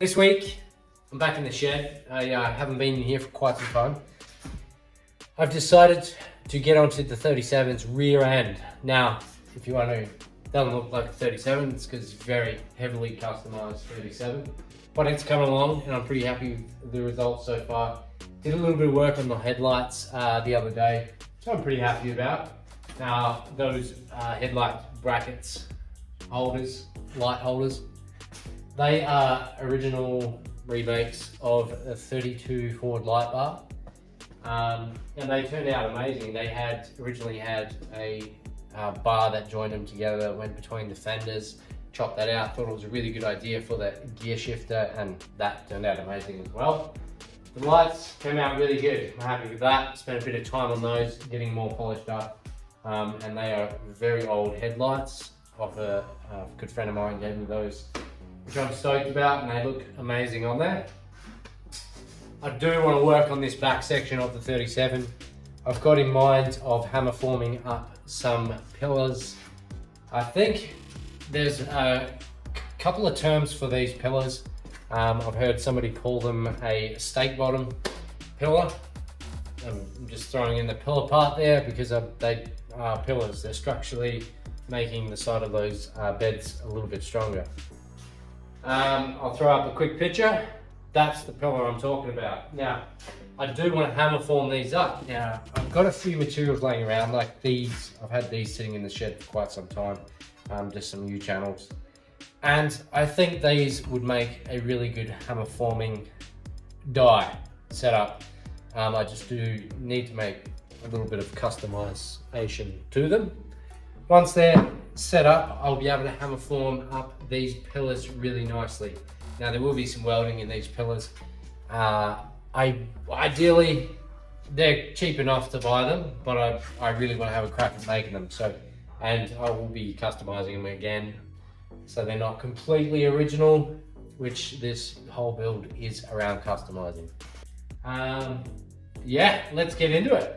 This week, I'm back in the shed. I haven't been in here for quite some time. I've decided to get onto the 37's rear end. Now, if you want to, it doesn't look like a 37, it's because it's very heavily customized 37. But it's coming along and I'm pretty happy with the results so far. Did a little bit of work on the headlights the other day, which I'm pretty happy about. Now, those headlight brackets, holders, light holders, they are original remakes of a 32 Ford light bar, and they turned out amazing. They originally had a bar that joined them together, went between the fenders, chopped that out, thought it was a really good idea for the gear shifter, and that turned out amazing as well. The lights came out really good. I'm happy with that. Spent a bit of time on those, getting more polished up, and they are very old headlights of a good friend of mine gave me those, which I'm stoked about, and they look amazing on there. I do want to work on this back section of the 37. I've got in mind of hammer forming up some pillars. I think there's a couple of terms for these pillars. I've heard somebody call them a stake bottom pillar. I'm just throwing in the pillar part there because they are pillars. They're structurally making the side of those beds a little bit stronger. I'll throw up a quick picture. That's the pillar I'm talking about. Now, I do want to hammer form these up. Now, I've got a few materials laying around like these. I've had these sitting in the shed for quite some time, just some U-channels. And I think these would make a really good hammer forming die setup. I just do need to make a little bit of customization to them. Once they're set up, I'll be able to hammer form up these pillars really nicely. Now there will be some welding in these pillars. Ideally, they're cheap enough to buy them, but I really want to have a crack at making them. And I will be customizing them again, so they're not completely original, which this whole build is around customizing. Yeah, let's get into it.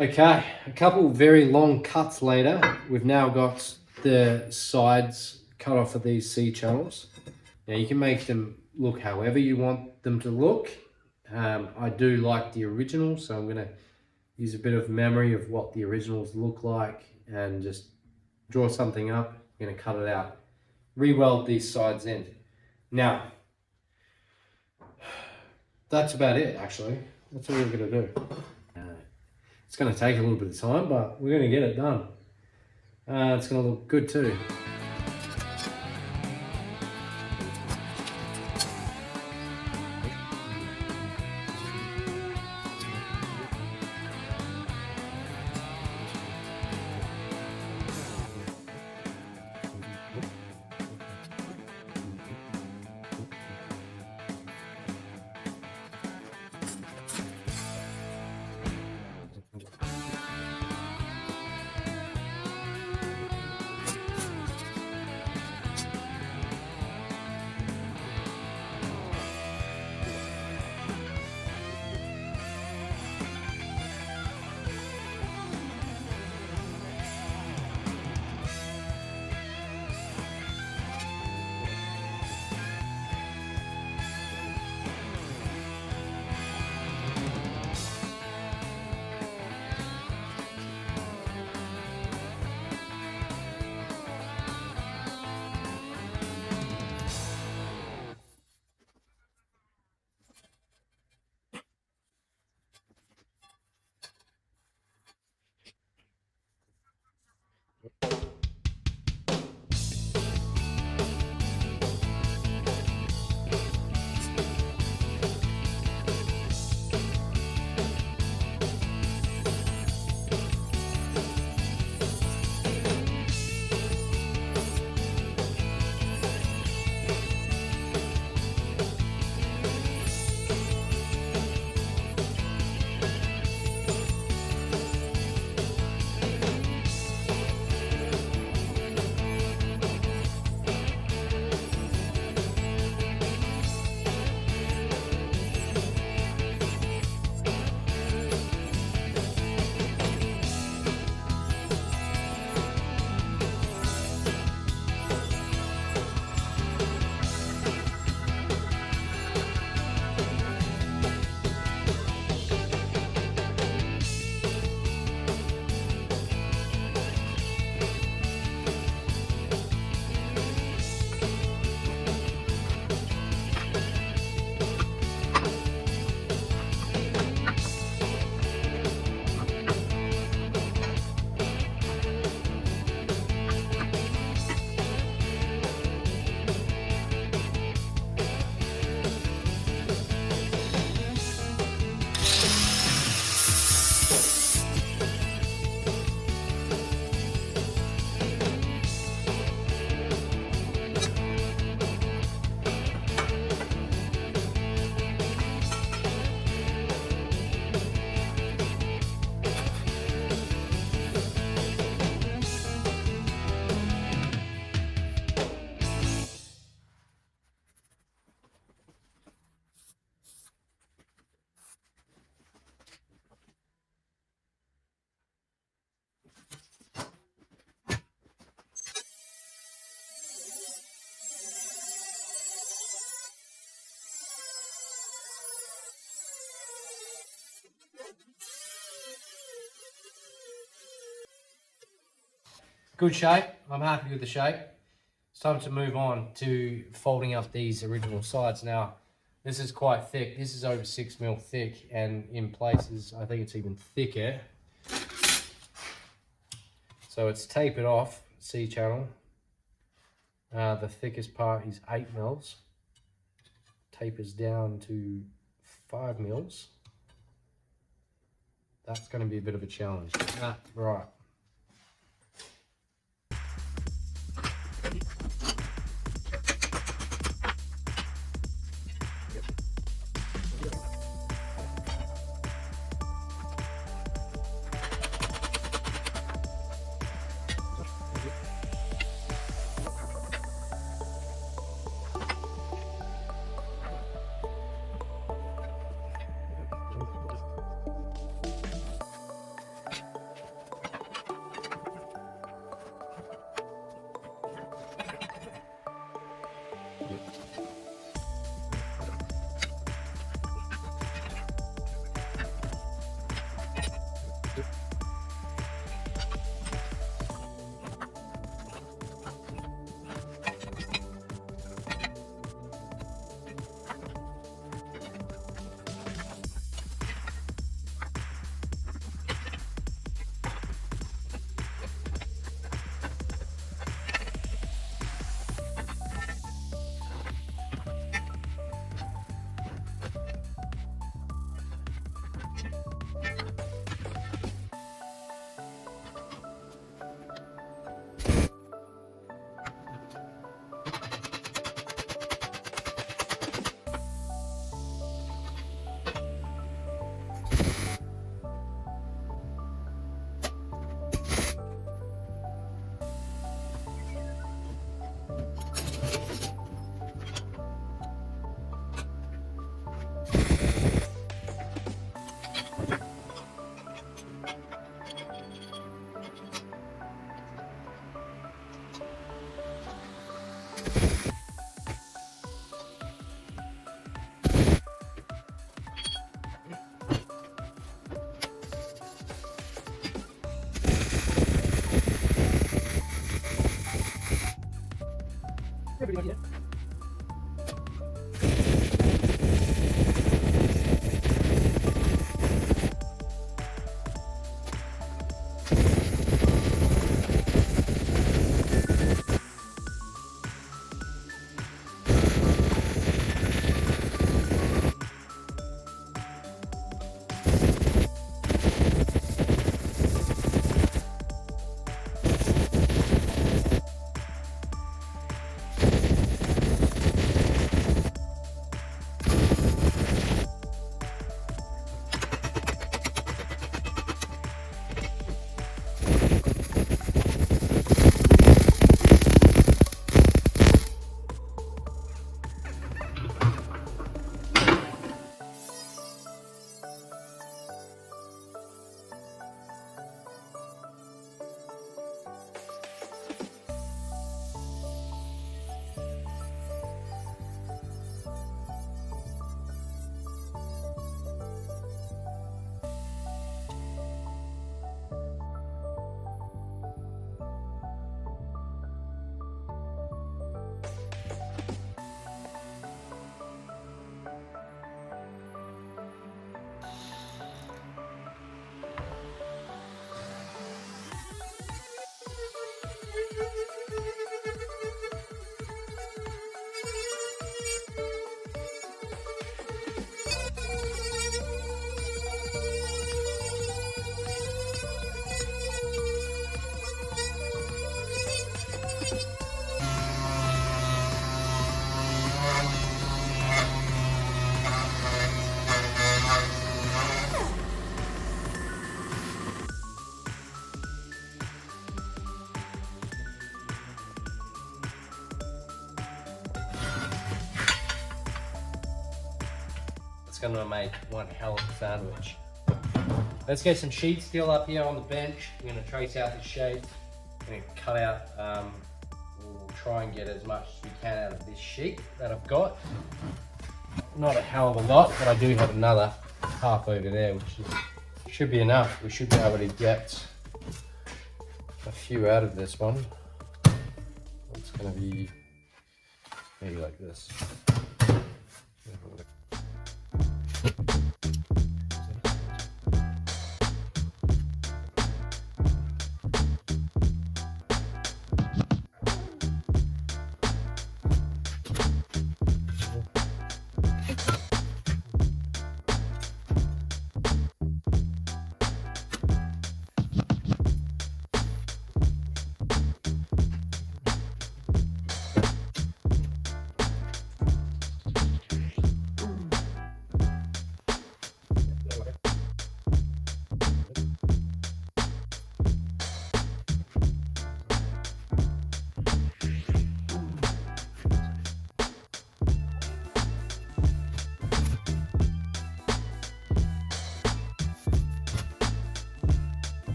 Okay, a couple very long cuts later, we've now got the sides cut off of these C-channels. Now you can make them look however you want them to look. I do like the original, so I'm gonna use a bit of memory of what the originals look like and just draw something up. I'm gonna cut it out, re-weld these sides in. Now, that's about it actually. That's all we're gonna do. It's going to take a little bit of time, but we're going to get it done. It's going to look good too. good shape. I'm happy with the shape. It's time to move on to folding up these original sides. Now, this is quite thick. This is over 6 mil thick, and in places, I think it's even thicker. So it's tapered off, C-channel. The thickest part is 8 mils. Tapers down to 5 mils. That's going to be a bit of a challenge. Right. Going to make one hell of a sandwich. Let's get some sheet steel up here on the bench. I'm going to trace out the shape. I'm going to cut out, we'll try and get as much as we can out of this sheet that I've got. Not a hell of a lot, but I do have another half over there, which should be enough. We should be able to get a few out of this one. It's going to be maybe like this.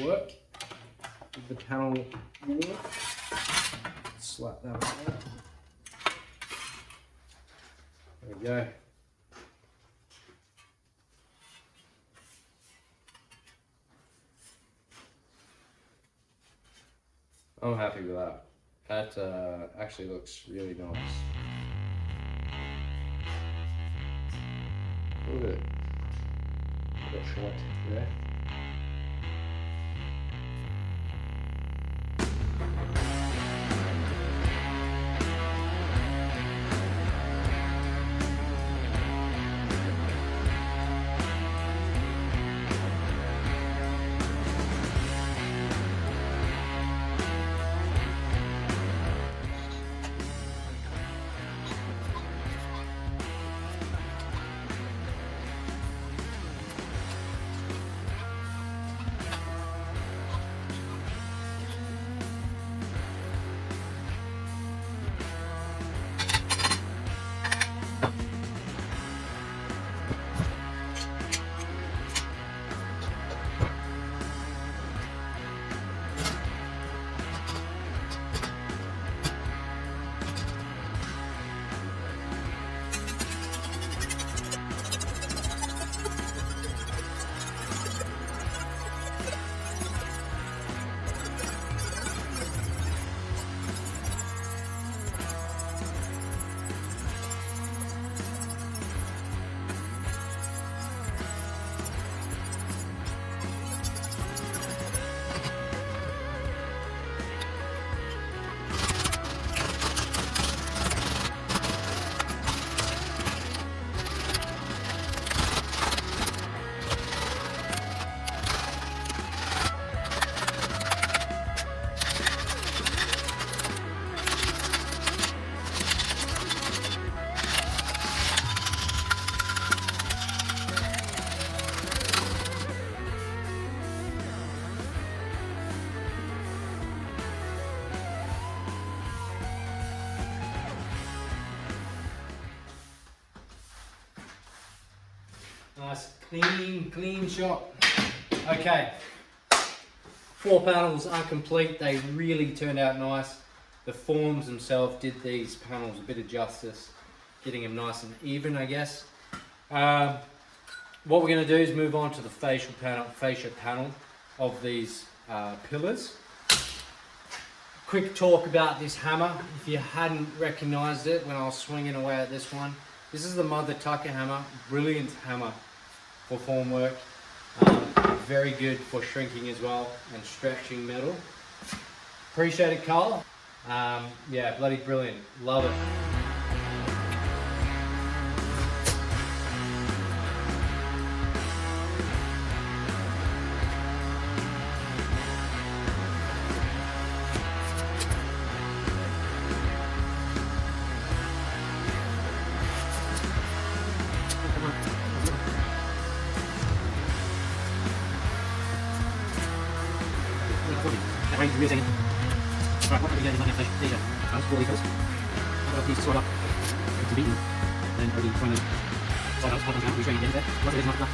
Work with the panel work. Slap that on there. we go. I'm happy with that. That actually looks really nice. Look at it. A bit short there. Nice, clean shot. Okay, 4 panels are complete. They really turned out nice. The forms themselves did these panels a bit of justice, getting them nice and even, I guess. What we're going to do is move on to the fascia panel of these pillars. Quick talk about this hammer. If you hadn't recognized it when I was swinging away at this one, this is the Mother Tucker hammer. Brilliant hammer for formwork. Very good for shrinking as well and stretching metal. Appreciate it, Carl. Yeah, bloody brilliant. Love it. Right, we're saying. Right, what do we get is like a fish. There you go. That's 4 litres. I've got these sort of to beaten. Then already trying to sort out what I'm going to be showing you there. What it is not that.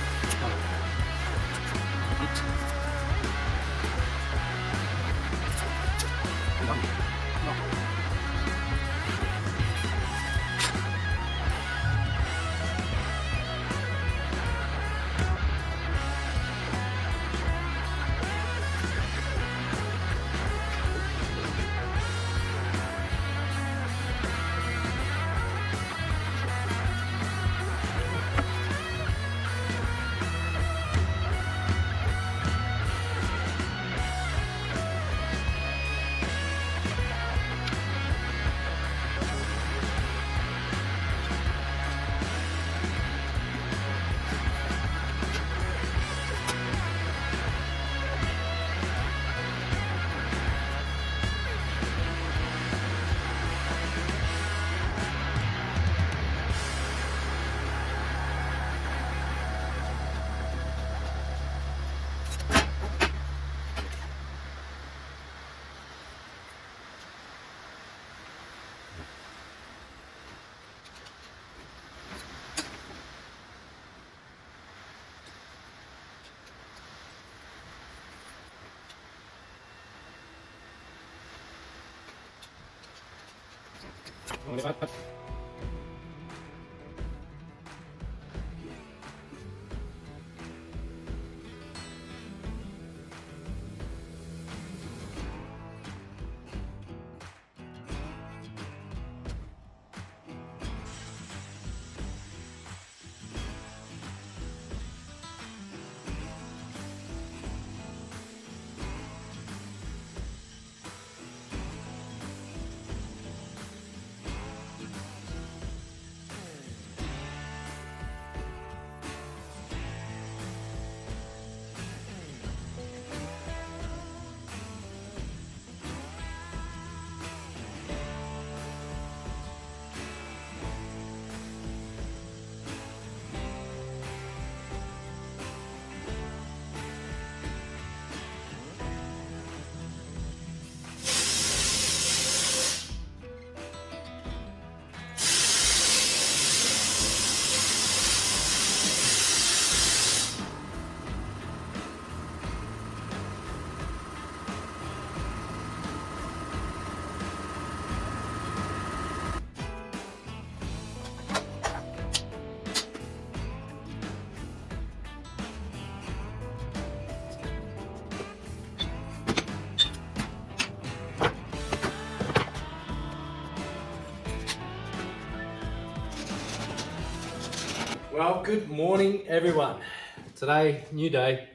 Well, good morning everyone. Today, new day.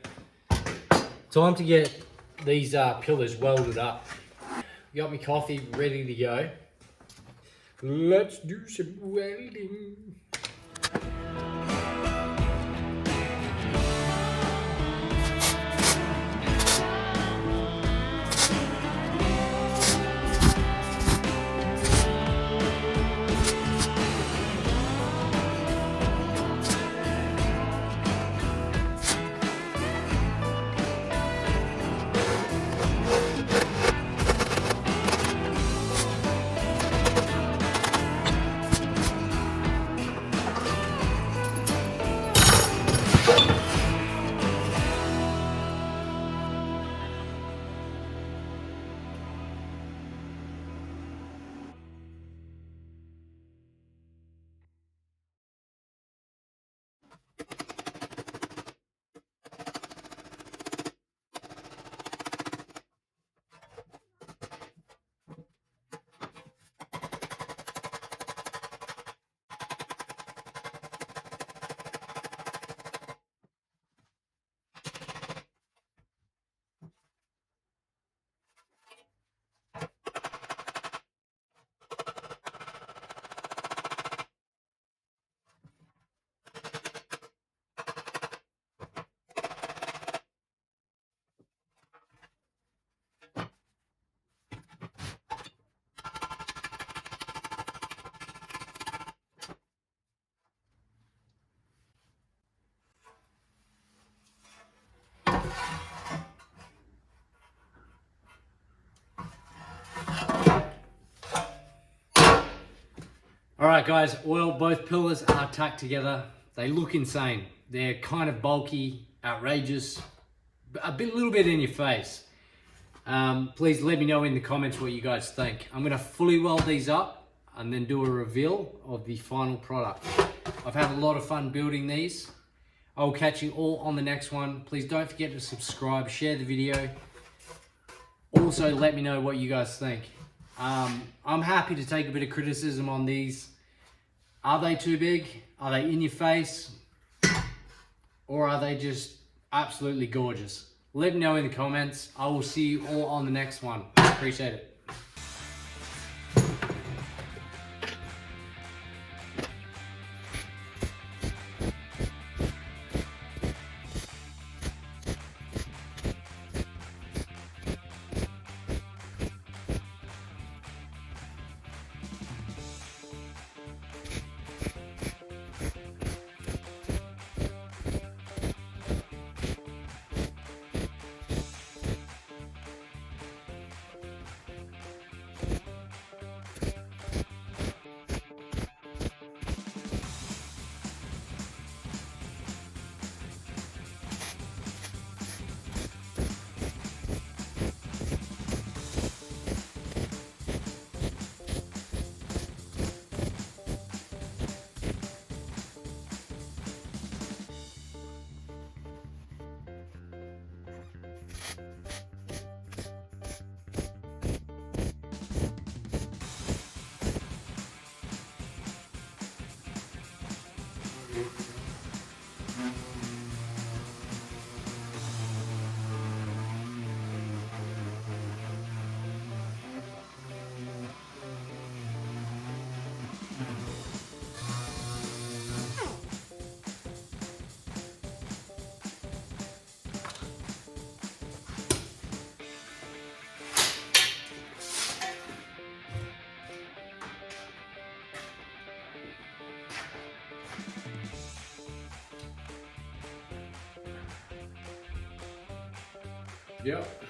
Time to get these pillars welded up. Got my coffee ready to go. Let's do some welding. All right guys, well, both pillars are tacked together. They look insane. They're kind of bulky, outrageous, little bit in your face. Please let me know in the comments what you guys think. I'm gonna fully weld these up and then do a reveal of the final product. I've had a lot of fun building these. I'll catch you all on the next one. Please don't forget to subscribe, share the video. Also, let me know what you guys think. I'm happy to take a bit of criticism on these. Are they too big? Are they in your face? Or are they just absolutely gorgeous? Let me know in the comments. I will see you all on the next one. Appreciate it. Yep.